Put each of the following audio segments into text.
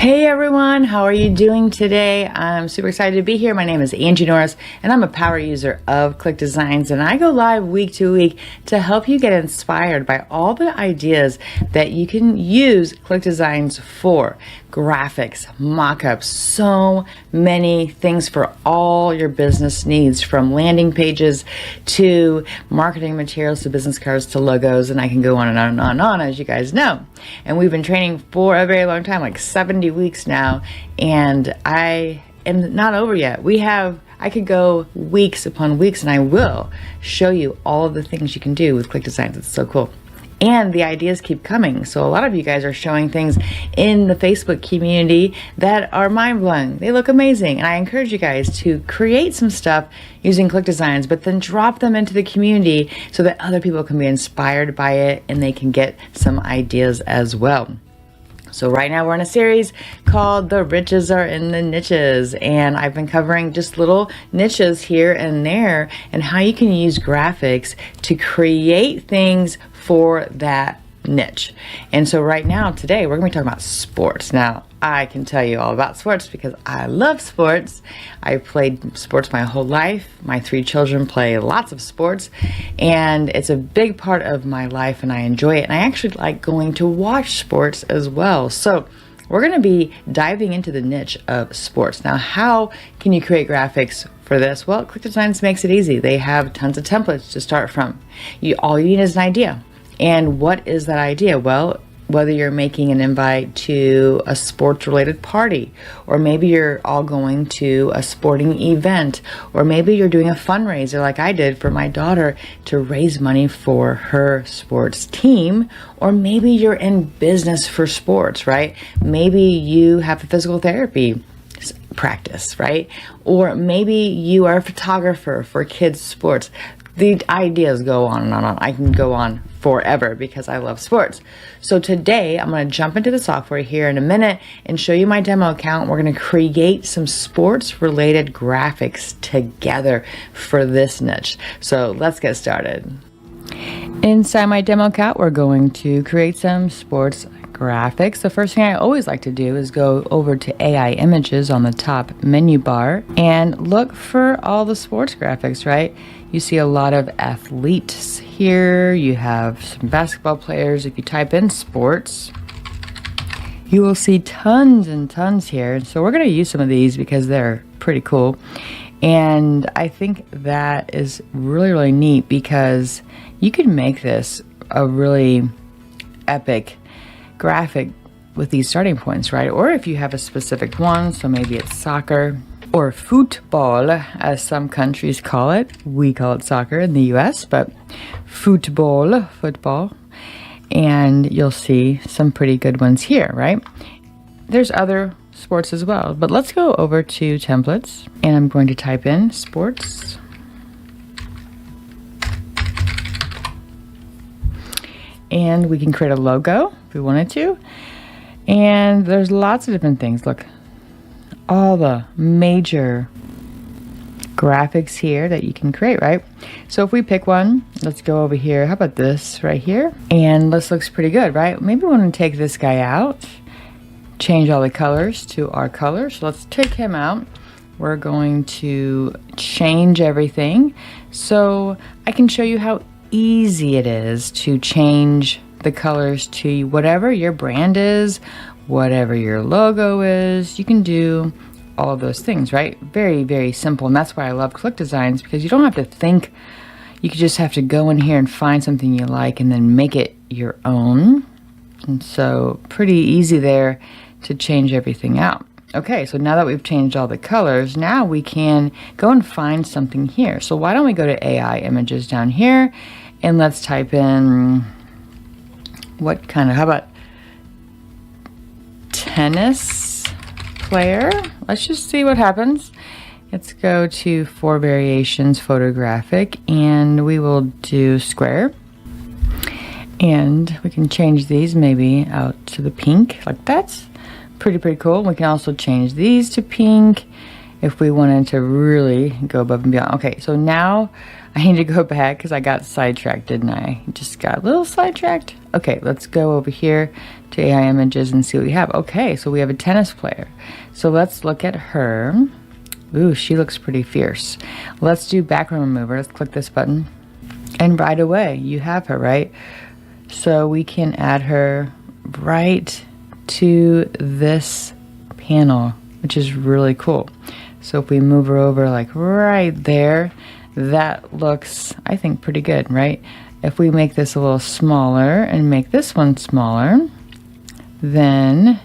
Hey everyone, how are you doing today? I'm super excited to be here. My name is Angie Norris and I'm a power user of ClickDesigns, and I go live week to week to help you get inspired by all the ideas that you can use ClickDesigns for. Graphics, mockups, so many things for all your business needs, from landing pages to marketing materials to business cards to logos, and I can go on and on and on and on, as you guys know. And we've been training for a very long time, like 70 weeks now, and I am not over yet. I could go weeks upon weeks, and I will show you all of the things you can do with ClickDesigns. It's so cool. And the ideas keep coming. So a lot of you guys are showing things in the Facebook community that are mind-blowing. They look amazing. And I encourage you guys to create some stuff using ClickDesigns, but then drop them into the community so that other people can be inspired by it and they can get some ideas as well. So right now we're in a series called The Riches Are in the Niches, and I've been covering just little niches here and there and how you can use graphics to create things for that niche. And so right now, today, we're going to be talking about sports. Now, I can tell you all about sports because I love sports. I've played sports my whole life. My 3 children play lots of sports, and it's a big part of my life, and I enjoy it. And I actually like going to watch sports as well. So we're going to be diving into the niche of sports. Now, how can you create graphics for this? Well, ClickDesigns makes it easy. They have tons of templates to start from. All you need is an idea. And what is that idea? Well, whether you're making an invite to a sports related party, or maybe you're all going to a sporting event, or maybe you're doing a fundraiser like I did for my daughter to raise money for her sports team, or maybe you're in business for sports, right? Maybe you have a physical therapy practice, right? Or maybe you are a photographer for kids sports. The ideas go on and on and on. I can go on forever because I love sports. So today I'm going to jump into the software here in a minute and show you my demo account. We're going to create some sports related graphics together for this niche. So let's get started. Inside my demo account, we're going to create some sports graphics. The first thing I always like to do is go over to AI images on the top menu bar and look for all the sports graphics, right? You see a lot of athletes here. You have some basketball players. If you type in sports, you will see tons and tons here. So we're going to use some of these because they're pretty cool. And I think that is really, really neat because you can make this a really epic graphic with these starting points, right? Or if you have a specific one, so maybe it's soccer or football, as some countries call it. We call it soccer in the US, but football. And you'll see some pretty good ones here, right? There's other sports as well, but let's go over to templates, and I'm going to type in sports. And we can create a logo if we wanted to. And there's lots of different things. Look, all the major graphics here that you can create, right? So if we pick one, let's go over here. How about this right here? And this looks pretty good, right? Maybe we want to take this guy out, change all the colors to our color. So let's take him out. We're going to change everything. So I can show you how easy it is to change the colors to whatever your brand is, whatever your logo is. You can do all of those things, right? Very, very simple. And that's why I love ClickDesigns, because you don't have to think. You just have to go in here and find something you like and then make it your own. And so pretty easy there to change everything out. Okay, so now that we've changed all the colors, now we can go and find something here. So why don't we go to AI images down here, and let's type in how about tennis player? Let's just see what happens. Let's go to 4 variations photographic, and we will do square. And we can change these maybe out to the pink, like that's pretty cool. We can also change these to pink if we wanted to really go above and beyond. Okay, so now I need to go back because I got sidetracked, didn't I? Just got a little sidetracked. Okay, let's go over here to AI images and see what we have. Okay, so we have a tennis player. So let's look at her. Ooh, she looks pretty fierce. Let's do background remover. Let's click this button. And right away, you have her, right? So we can add her right to this panel, which is really cool. So if we move her over like right there, that looks, I think, pretty good, right? If we make this a little smaller and make this one smaller, then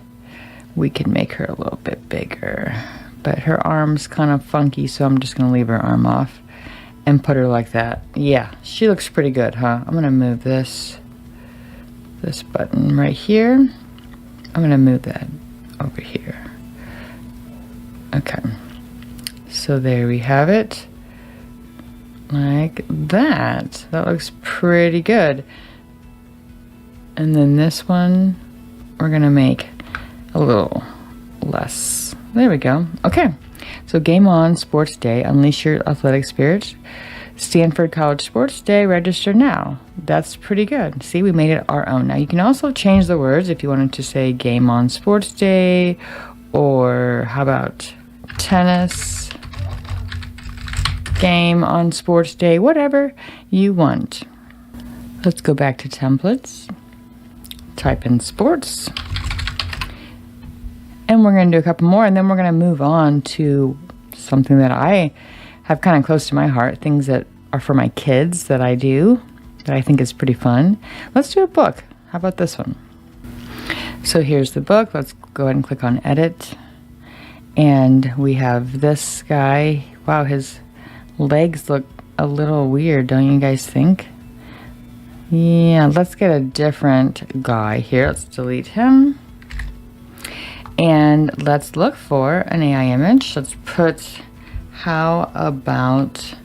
we can make her a little bit bigger. But her arm's kind of funky, so I'm just gonna leave her arm off and put her like that. Yeah, she looks pretty good, huh? I'm gonna move this button right here. I'm gonna move that over here. Okay, so there we have it, like that. That looks pretty good. And then this one, we're gonna make a little less. There we go. Okay, so game on, sports day, unleash your athletic spirit. Stanford College Sports Day, register now. That's pretty good. See, we made it our own. Now you can also change the words if you wanted to say game on sports day, or how about tennis game on sports day, whatever you want. Let's go back to templates, type in sports, and we're going to do a couple more, and then we're going to move on to something that I have kind of close to my heart, things that are for my kids that I do, that I think is pretty fun. Let's do a book. How about this one? So here's the book. Let's go ahead and click on edit. And we have this guy. Wow, his legs look a little weird, don't you guys think? Yeah, let's get a different guy here. Let's delete him. And let's look for an AI image. Let's put, how about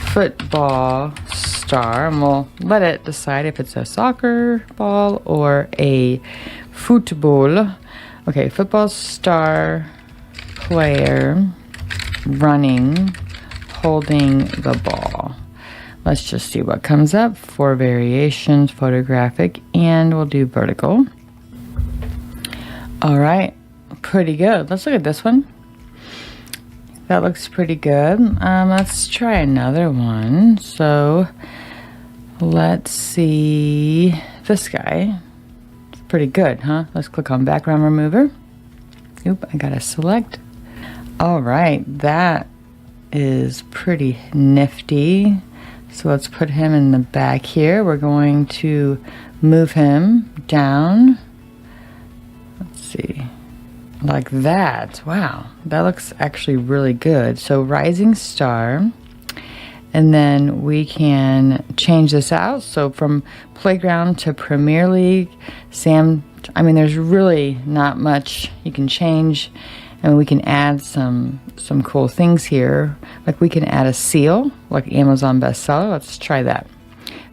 football star? And we'll let it decide if it's a soccer ball or a football. Okay, football star player running, holding the ball. Let's just see what comes up. 4 variations, photographic, and we'll do vertical. All right, pretty good. Let's look at this one. That looks pretty good. Let's try another one. So let's see this guy. It's pretty good, huh? Let's click on background remover. Oop, I gotta select. All right, that is pretty nifty. So let's put him in the back here. We're going to move him down. Let's see, like that. Wow, that looks actually really good. So rising star, and then we can change this out. So from playground to Premier League, Sam, I mean, there's really not much you can change, and we can add some cool things here. Like we can add a seal, like Amazon bestseller. Let's try that.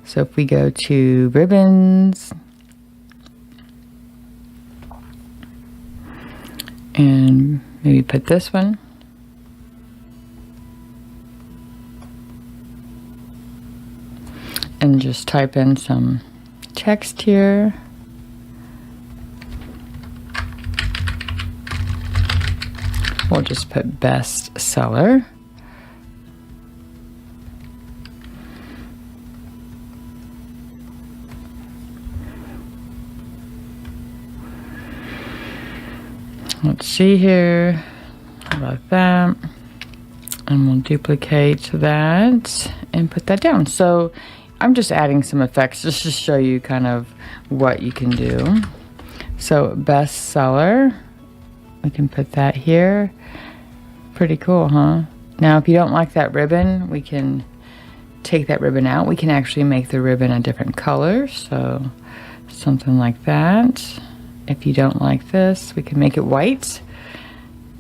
So if we go to ribbons, and maybe put this one. And just type in some text here. We'll just put bestseller. Let's see here. How about that? And we'll duplicate that and put that down. So I'm just adding some effects just to show you kind of what you can do. So bestseller, we can put that here. Pretty cool, huh? Now, if you don't like that ribbon, we can take that ribbon out. We can actually make the ribbon a different color. So something like that. If you don't like this, we can make it white.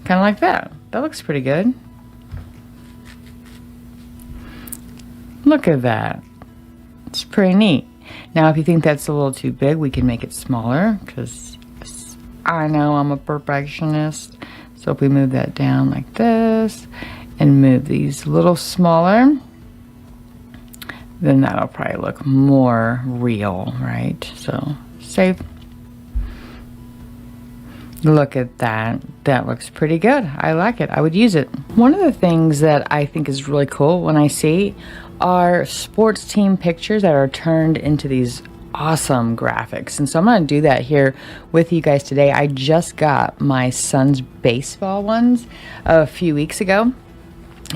Kind of like that. That looks pretty good. Look at that. It's pretty neat. Now, if you think that's a little too big, we can make it smaller, because I know I'm a perfectionist. So if we move that down like this and move these a little smaller, then that'll probably look more real, right? So save. Look at that. That looks pretty good. I like it. I would use it. One of the things that I think is really cool when I see are sports team pictures that are turned into these awesome graphics. And so I'm going to do that here with you guys today. I just got my son's baseball ones a few weeks ago,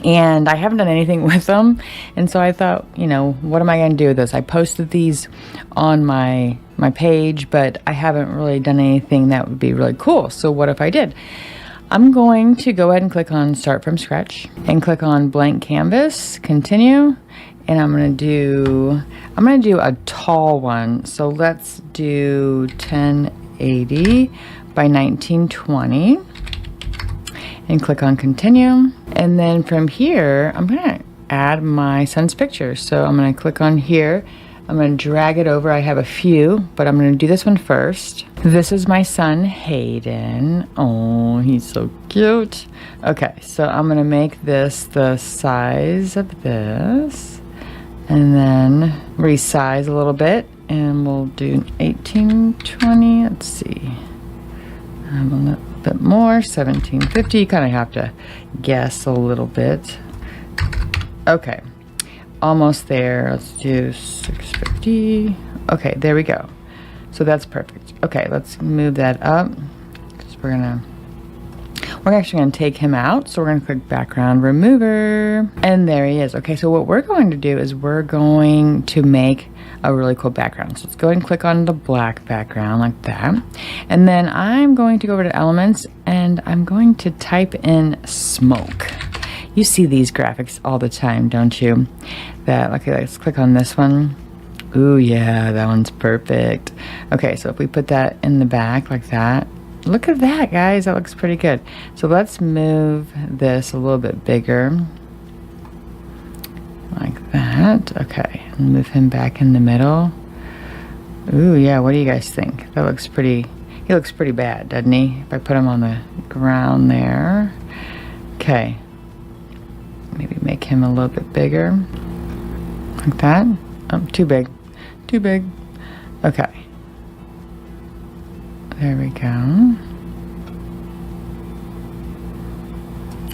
and I haven't done anything with them. And so I thought, you know, what am I going to do with this? I posted these on my page, but I haven't really done anything that would be really cool. So what if I did? I'm going to go ahead and click on Start from Scratch and click on Blank Canvas, Continue, and I'm going to do a tall one. So let's do 1080 by 1920 and click on Continue. And then from here, I'm going to add my son's picture. So I'm going to click on here. I'm going to drag it over. I have a few, but I'm going to do this one first. This is my son, Hayden. Oh, he's so cute. Okay, so I'm going to make this the size of this, and then resize a little bit, and we'll do 1820. Let's see. A little bit more, 1750. You kind of have to guess a little bit. Okay. Almost there. Let's do 650. Okay, there we go. So that's perfect. Okay, let's move that up, because we're actually gonna take him out. So we're gonna click background remover, and there he is. Okay, so what we're going to do is we're going to make a really cool background. So let's go ahead and click on the black background like that, and then I'm going to go over to elements, and I'm going to type in smoke. You see these graphics all the time, don't you? Okay, let's click on this one. Ooh, yeah, that one's perfect. Okay, so if we put that in the back like that, look at that, guys. That looks pretty good. So let's move this a little bit bigger. Like that. Okay, and move him back in the middle. Ooh, yeah, what do you guys think? That looks pretty, he looks pretty bad, doesn't he? If I put him on the ground there. Okay. Maybe make him a little bit bigger, like that. Oh, too big, too big. Okay, there we go.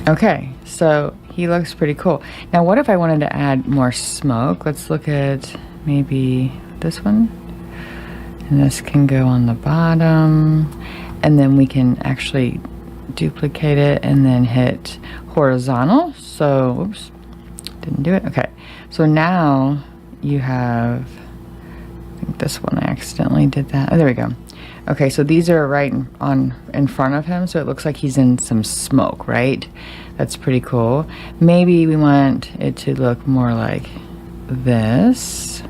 Okay, so he looks pretty cool. Now what if I wanted to add more smoke? Let's look at maybe this one, and this can go on the bottom, and then we can actually duplicate it and then hit horizontal. So oops, didn't do it. Okay, so now you have, I think this one, I accidentally did that. Oh, there we go. Okay, so these are right in front of him, so it looks like he's in some smoke, right? That's pretty cool. Maybe we want it to look more like this,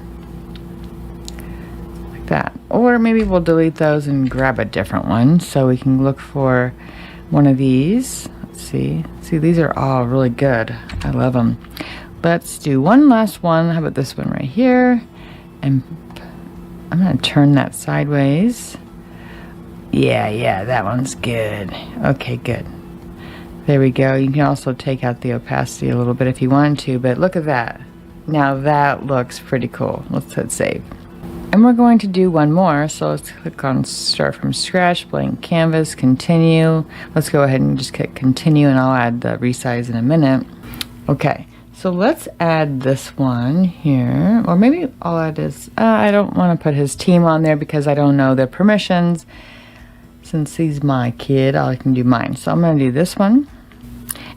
like that. Or maybe we'll delete those and grab a different one, so we can look for one of these. Let's see, these are all really good. I love them. Let's do one last one. How about this one right here? And I'm gonna turn that sideways. Yeah, that one's good. Okay, good. There we go. You can also take out the opacity a little bit if you want to, but look at that. Now that looks pretty cool. Let's hit save. And we're going to do one more, so let's click on Start from Scratch, Blank Canvas, Continue. Let's go ahead and just click Continue, and I'll add the resize in a minute. Okay, so let's add this one here, or maybe I'll add his, I don't want to put his team on there because I don't know their permissions. Since he's my kid, I can do mine. So I'm going to do this one,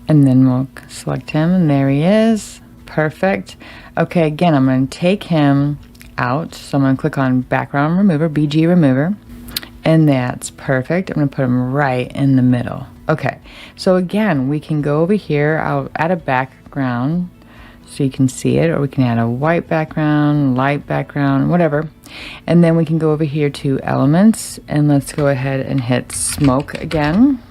and then we'll select him, and there he is. Perfect. Okay, again, I'm going to take him out, so I'm going to click on background remover, BG remover, and that's perfect. I'm going to put him right in the middle. Okay, so again, we can go over here. I'll add a background so you can see it, or we can add a white background, light background, whatever, and then we can go over here to elements, and let's go ahead and hit smoke again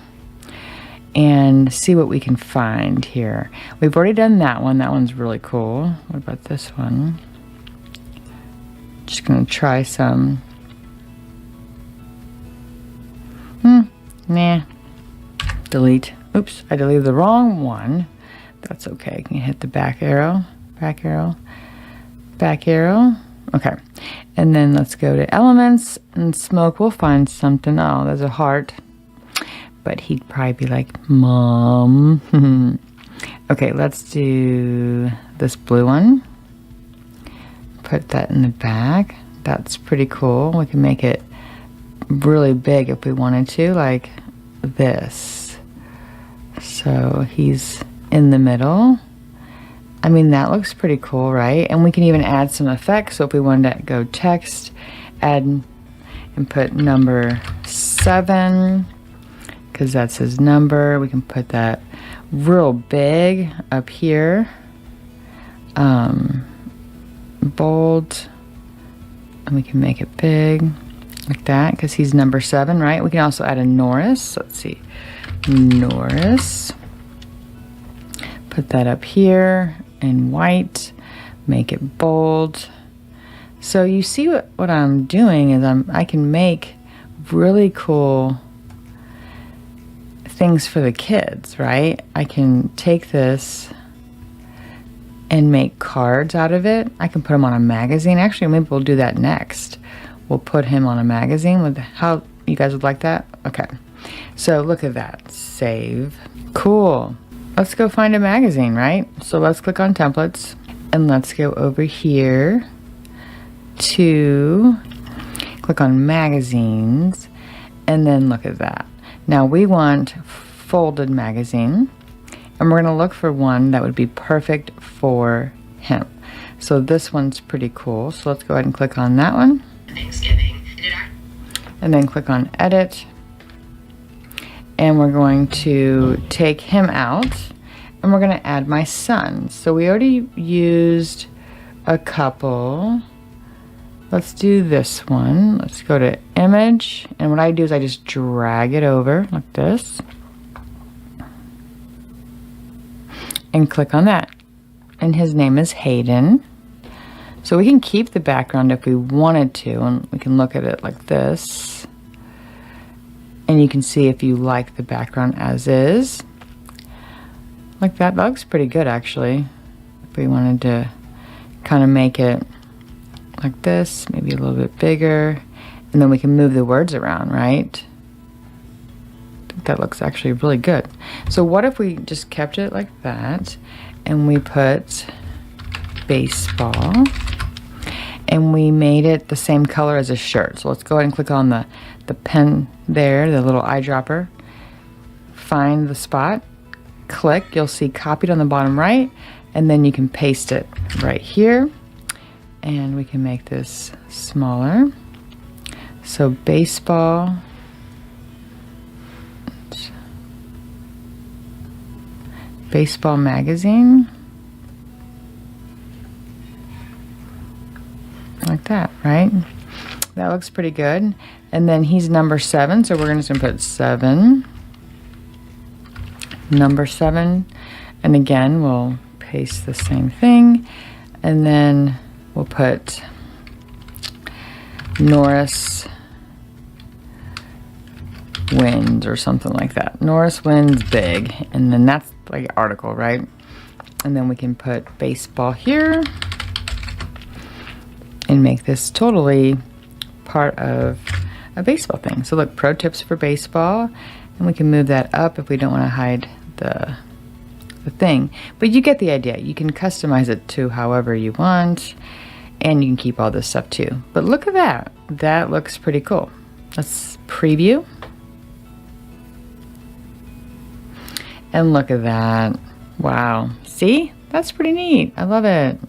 and see what we can find here. We've already done that one. That one's really cool. What about this one? Just gonna try some. Nah. Delete. Oops, I deleted the wrong one. That's okay. Can you hit the back arrow? Back arrow. Back arrow. Okay. And then let's go to elements and smoke. We'll find something. Oh, there's a heart. but he'd probably be like, Mom. Okay, let's do this blue one. Put that in the back. That's pretty cool. We can make it really big if we wanted to, like this. So he's in the middle. I mean, that looks pretty cool, right? And we can even add some effects. So if we wanted to go text, add and put number 7, because that's his number. We can put that real big up here. Bold. And we can make it big like that because he's number 7, right? We can also add a Norris. Let's see. Norris. Put that up here in white. Make it bold. So you see what I'm doing is I can make really cool things for the kids, right? I can take this and make cards out of it. I can put them on a magazine. Actually, maybe we'll do that next. We'll put him on a magazine. With how you guys would like that? Okay. So look at that. Save. Cool. Let's go find a magazine, right? So let's click on templates and let's go over here to click on magazines, and then look at that. Now we want folded magazine, and we're going to look for one that would be perfect for him. So this one's pretty cool. So let's go ahead and click on that one. Thanksgiving. And then click on edit. And we're going to take him out, and we're going to add my son. So we already used a couple. Let's do this one. Let's go to image. And what I do is I just drag it over like this. And click on that. And his name is Hayden. So we can keep the background if we wanted to. And we can look at it like this. And you can see if you like the background as is. Like that. That looks pretty good actually. If we wanted to kind of make it like this, maybe a little bit bigger, and then we can move the words around, right? I think that looks actually really good. So what if we just kept it like that, and we put baseball, and we made it the same color as a shirt? So let's go ahead and click on the pen there, the little eyedropper, find the spot, click, you'll see copied on the bottom right, and then you can paste it right here. And we can make this smaller. So baseball. Baseball magazine. Like that, right? That looks pretty good. And then he's number 7, so we're going to put 7. Number 7. And again, we'll paste the same thing. And then we'll put Norris wins or something like that. Norris wins big. And then that's like an article, right? And then we can put baseball here and make this totally part of a baseball thing. So look, pro tips for baseball. And we can move that up if we don't want to hide the thing. But you get the idea. You can customize it to however you want. And you can keep all this stuff too. But look at that. That looks pretty cool. Let's preview. And look at that. Wow. See? That's pretty neat. I love it.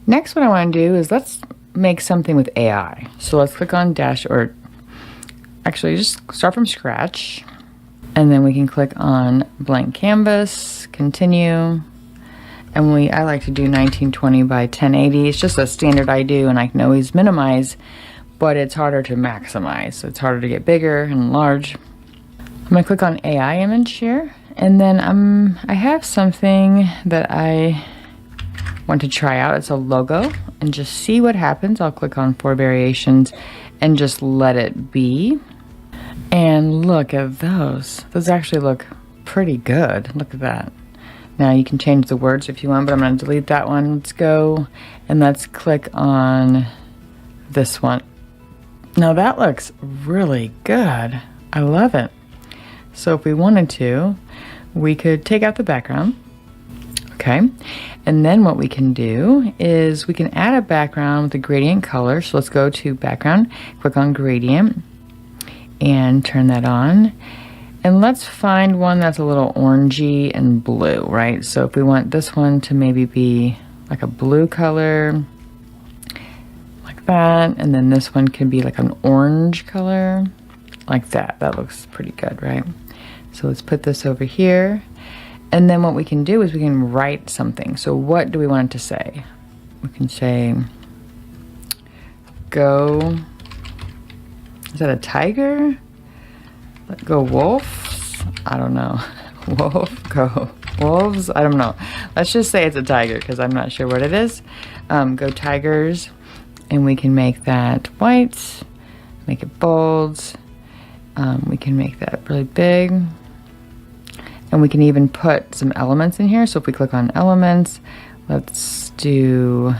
Next, what I want to do is let's make something with AI. So let's click on dash, or actually just start from scratch. And then we can click on blank canvas, continue. And I like to do 1920 by 1080. It's just a standard I do, and I can always minimize, but it's harder to maximize. So it's harder to get bigger and large. I'm gonna click on AI image here, and then I have something that I want to try out. It's a logo, and just see what happens. I'll click on 4 variations and just let it be. And look at those. Those actually look pretty good. Look at that. Now you can change the words if you want, but I'm going to delete that one. Let's go and let's click on this one. Now that looks really good. I love it. So if we wanted to, we could take out the background. Okay, and then what we can do is we can add a background with a gradient color. So let's go to background, click on gradient, and turn that on. And let's find one that's a little orangey and blue, right? So if we want this one to maybe be like a blue color, like that, and then this one can be like an orange color, like that. That looks pretty good, right? So let's put this over here. And then what we can do is we can write something. So what do we want it to say? We can say, go, is that a tiger? Go wolves? I don't know. Wolf, go wolves? I don't know. Let's just say it's a tiger because I'm not sure what it is. Go tigers. And we can make that white, make it bold. We can make that really big. And we can even put some elements in here. So if we click on elements, let's see.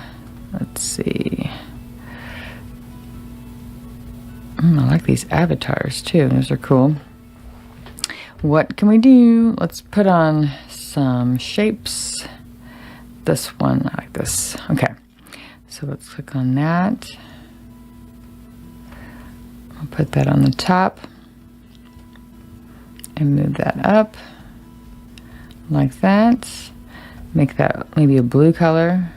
I like these avatars too. Those are cool. What can we do? Let's put on some shapes. This one, I like this. Okay. So let's click on that. I'll put that on the top and move that up like that. Make that maybe a blue color.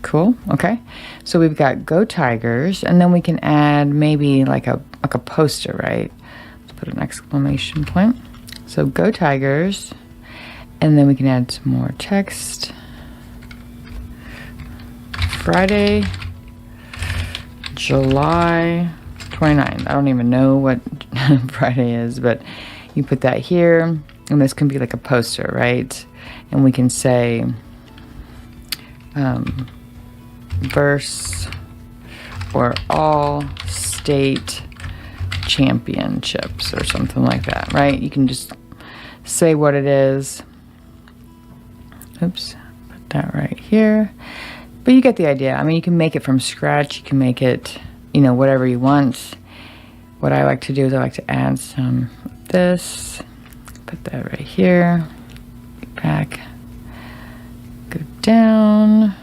Cool. Okay. So we've got Go Tigers, and then we can add maybe like a poster, right? Let's put an exclamation point. So Go Tigers, and then we can add some more text. Friday, July 29th. I don't even know what Friday is, but you put that here, and this can be like a poster, right? And we can say verse or all state championships or something like that, right? You can just say what it is. Oops, put that right here. But you get the idea. I mean, you can make it from scratch. You can make it, you know, whatever you want. What I like to do is I like to add some of this. Put that right here. Back. Go down.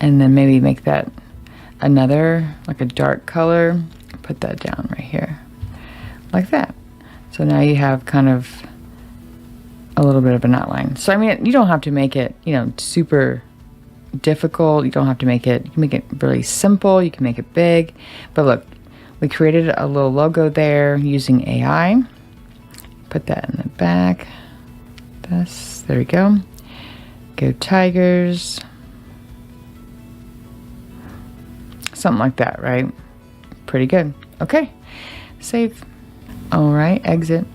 And then maybe make that another, like a dark color. Put that down right here. Like that. So now you have kind of a little bit of an outline. So I mean, you don't have to make it, you know, super difficult. You don't have to make it, you can make it really simple. You can make it big. But look, we created a little logo there using AI. Put that in the back. This, there we go. Go Tigers. Something like that, right? Pretty good. Okay, save. All right, exit.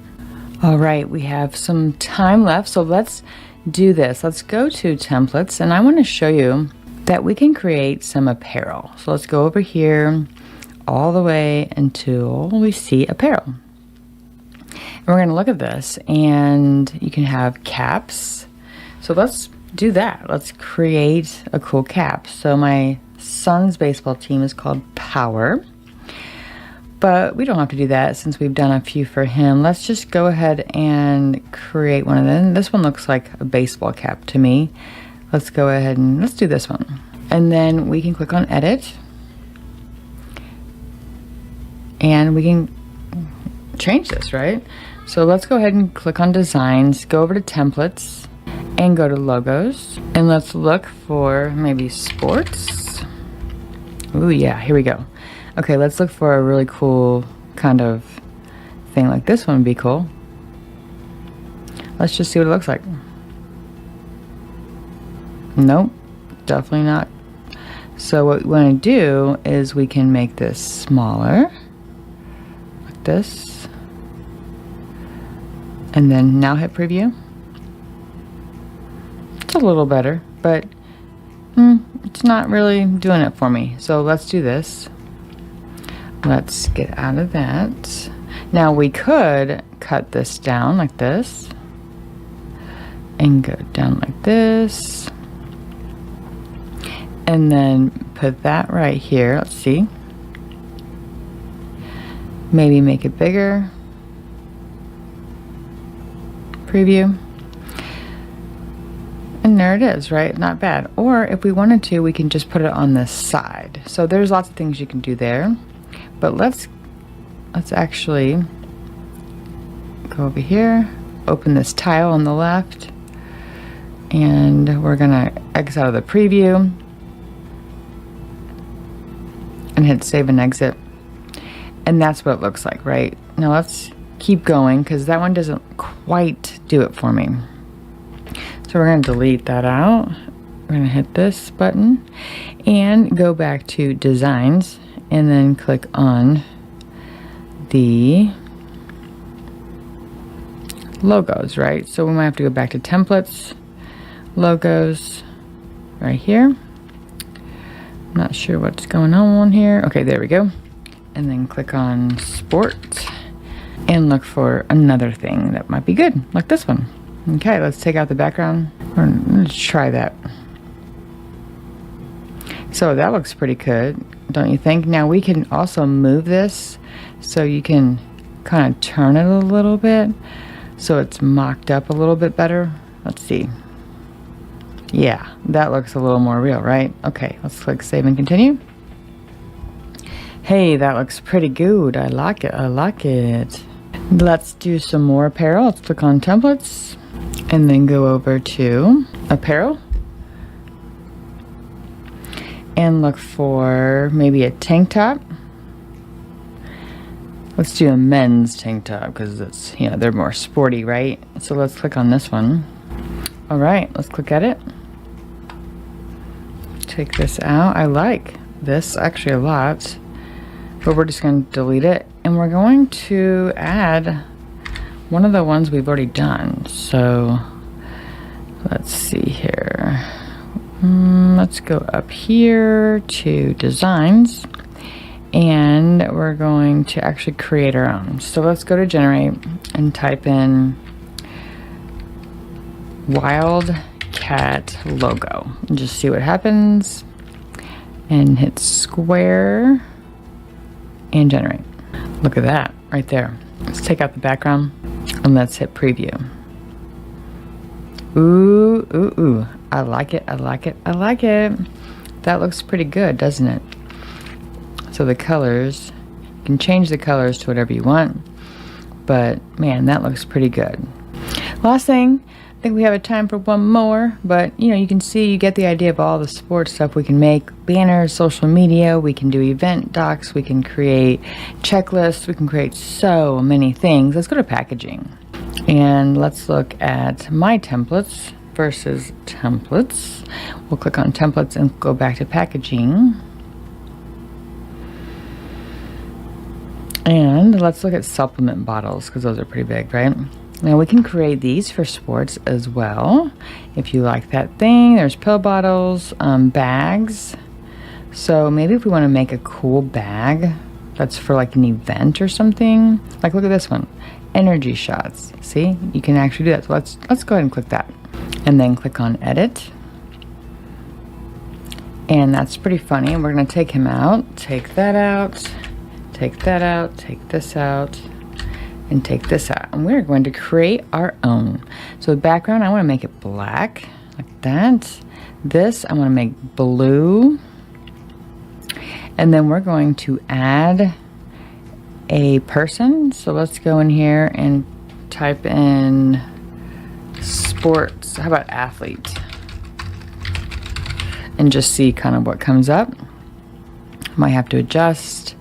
All right, we have some time left, so let's do this. Let's go to templates, and I want to show you that we can create some apparel. So let's go over here all the way until we see apparel. And we're going to look at this, and you can have caps. So let's do that. Let's create a cool cap. So my son's baseball team is called Power, but we don't have to do that since we've done a few for him. Let's just go ahead and create one of them. This one looks like a baseball cap to me. Let's go ahead and let's do this one. And then we can click on edit, and we can change this, right? So let's go ahead and click on designs, go over to templates, and go to logos, and let's look for maybe sports. Ooh, yeah, here we go. Okay, let's look for a really cool kind of thing like this one would be cool. Let's just see what it looks like. Nope, definitely not. So what we want to do is we can make this smaller, like this, and then now hit preview. It's a little better, but it's not really doing it for me. So let's do this. Let's get out of that. Now we could cut this down like this and go down like this, and then put that right here. Let's see. Maybe make it bigger. preview. And there it is, right? Not bad. Or if we wanted to, we can just put it on this side. So there's lots of things you can do there. But let's actually go over here, open this tile on the left, and we're gonna X out of the preview and hit save and exit. And that's what it looks like, right? Now let's keep going because that one doesn't quite do it for me. So we're going to delete that out. We're going to hit this button and go back to designs and then click on the logos, right? So we might have to go back to templates, logos, right here. I'm not sure what's going on here. Okay, there we go. And then click on sport and look for another thing that might be good, like this one. Okay, let's take out the background. Let's try that. So that looks pretty good, don't you think? Now we can also move this so you can kind of turn it a little bit so it's mocked up a little bit better. Let's see. Yeah, that looks a little more real, right? Okay, let's click save and continue. Hey, that looks pretty good. I like it. I like it. Let's do some more apparel. Let's click on templates and then go over to apparel and look for maybe a tank top. Let's do a men's tank top because it's, you know, they're more sporty, right? So let's click on this one. All right, let's click at it. Take this out. I like this actually a lot, but we're just going to delete it and we're going to add one of the ones we've already done. So let's see here. Let's go up here to designs and we're going to actually create our own. So let's go to generate and type in Wildcat logo and just see what happens and hit square and generate. Look at that right there. Let's take out the background and let's hit preview. Ooh, ooh, ooh. I like it, I like it, I like it. That looks pretty good, doesn't it? So the colors, you can change the colors to whatever you want, but man, that looks pretty good. Last thing, I think we have a time for one more, but you know, you can see, you get the idea of all the sports stuff we can make. Banners, social media, we can do event docs, we can create checklists, we can create so many things. Let's go to packaging and let's look at my templates versus templates. We'll click on templates and go back to packaging. And let's look at supplement bottles because those are pretty big, right? Now we can create these for sports as well. If you like that thing, there's pill bottles, bags. So maybe if we want to make a cool bag that's for like an event or something, like look at this one, energy shots. See, you can actually do that. So let's go ahead and click that and then click on edit. And that's pretty funny. And we're going to take him out, take that out, take that out, take this out, and take this out. And we're going to create our own. So the background, I want to make it black like that. This I want to make blue. And then we're going to add a person. So let's go in here and type in sports. How about athlete? And just see kind of what comes up. Might have to adjust,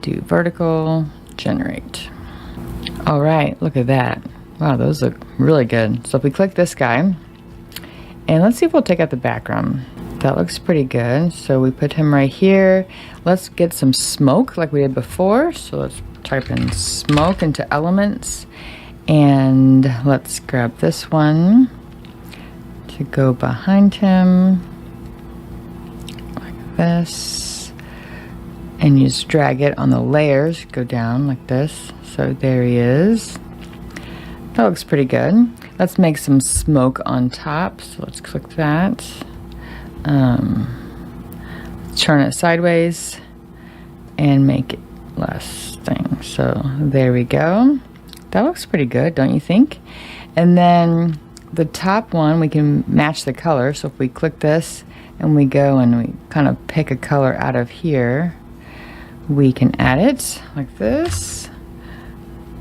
do vertical, generate. All right, look at that. Wow, those look really good. So if we click this guy, and let's see if we'll take out the background. That looks pretty good. So we put him right here. Let's get some smoke like we did before. So let's type in smoke into elements. And let's grab this one to go behind him like this. And you just drag it on the layers, go down like this. So there he is. That looks pretty good. Let's make some smoke on top. So let's click that. Turn it sideways and make it less thing. So there we go. That looks pretty good, don't you think? And then the top one, we can match the color. So if we click this and we go and we kind of pick a color out of here, we can add it like this.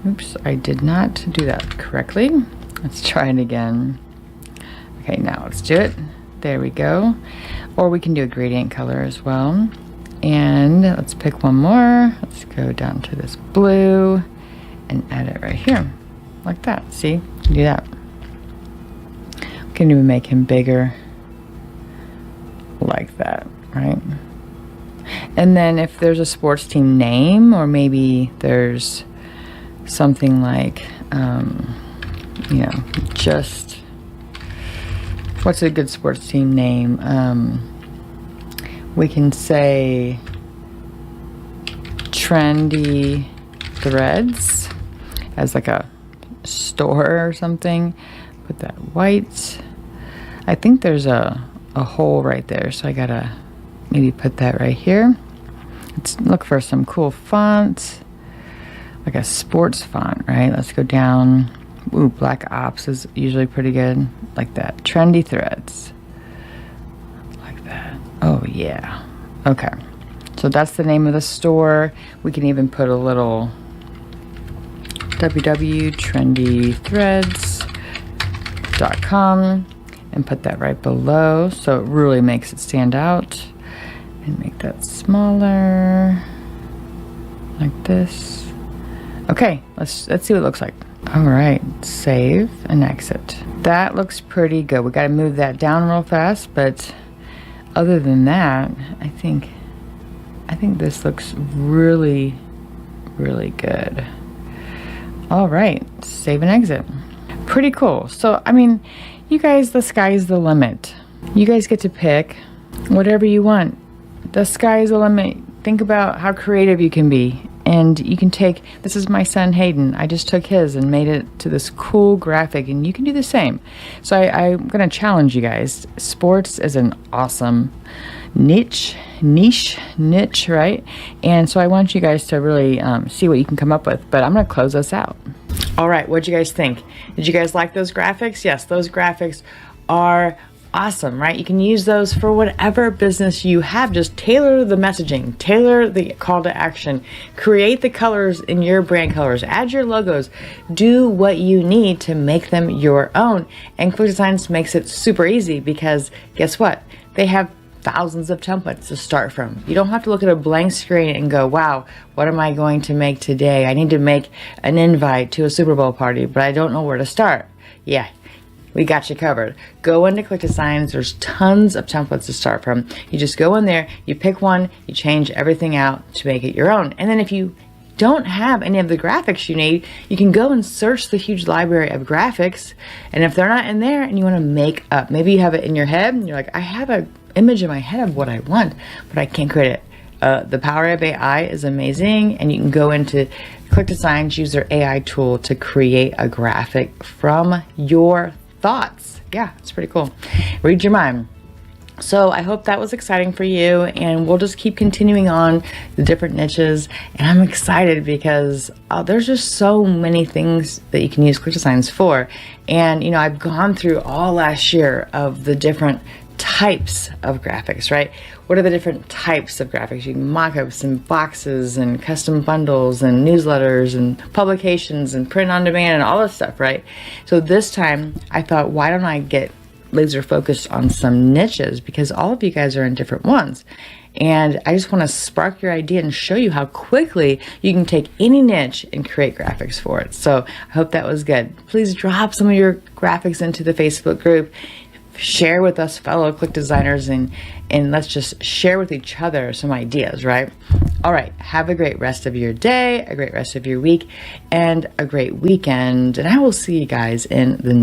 Oops, I did not do that correctly. Let's try it again. Okay, now let's do it. There we go. Or we can do a gradient color as well. And let's pick one more. Let's go down to this blue and add it right here. Like that. See? You can do that. We can even make him bigger. Like that, right? And then if there's a sports team name, or maybe there's something like, you know, just, what's a good sports team name? We can say Trendy Threads as like a store or something. Put that white. I think there's a hole right there, so I gotta maybe put that right here. Let's look for some cool fonts, like a sports font, right? Let's go down. Ooh, Black Ops is usually pretty good. Like that. Trendy Threads. Like that. Oh, yeah. Okay. So that's the name of the store. We can even put a little www.trendythreads.com and put that right below, so it really makes it stand out. And make that smaller, like this. Okay, let's see what it looks like. All right, save and exit. That looks pretty good. We got to move that down real fast, but other than that, I think this looks really, really good. All right, save and exit. Pretty cool. So, I mean, you guys, the sky's the limit. You guys get to pick whatever you want. The sky's the limit. Think about how creative you can be. And you can take, this is my son Hayden. I just took his and made it to this cool graphic, and you can do the same. So I'm going to challenge you guys. Sports is an awesome niche, right? And so I want you guys to really see what you can come up with. But I'm going to close us out. All right, what'd you guys think? Did you guys like those graphics? Yes, those graphics are awesome, right? You can use those for whatever business you have. Just tailor the messaging, tailor the call to action, create the colors in your brand colors, add your logos, do what you need to make them your own. And ClickDesigns makes it super easy because guess what? They have thousands of templates to start from. You don't have to look at a blank screen and go, wow, what am I going to make today? I need to make an invite to a Super Bowl party, but I don't know where to start. Yeah, we got you covered. Go into ClickDesigns. There's tons of templates to start from. You just go in there, you pick one, you change everything out to make it your own. And then if you don't have any of the graphics you need, you can go and search the huge library of graphics. And if they're not in there and you want to make up, maybe you have it in your head and you're like, I have an image in my head of what I want, but I can't create it. The power of AI is amazing, and you can go into ClickDesigns, use their AI tool to create a graphic from your thoughts. Yeah, it's pretty cool. Read your mind. So I hope that was exciting for you, and we'll just keep continuing on the different niches. And I'm excited because there's just so many things that you can use ClickDesigns for. And, you know, I've gone through all last year of the different types of graphics, right? What are the different types of graphics? You can mock-ups and boxes and custom bundles and newsletters and publications and print on demand and all this stuff, right? So this time I thought, why don't I get laser focused on some niches, because all of you guys are in different ones. And I just want to spark your idea and show you how quickly you can take any niche and create graphics for it. So I hope that was good. Please drop some of your graphics into the Facebook group. Share with us fellow Click designers, and let's just share with each other some ideas, right? All right, have a great rest of your day, a great rest of your week, and a great weekend. And I will see you guys in the next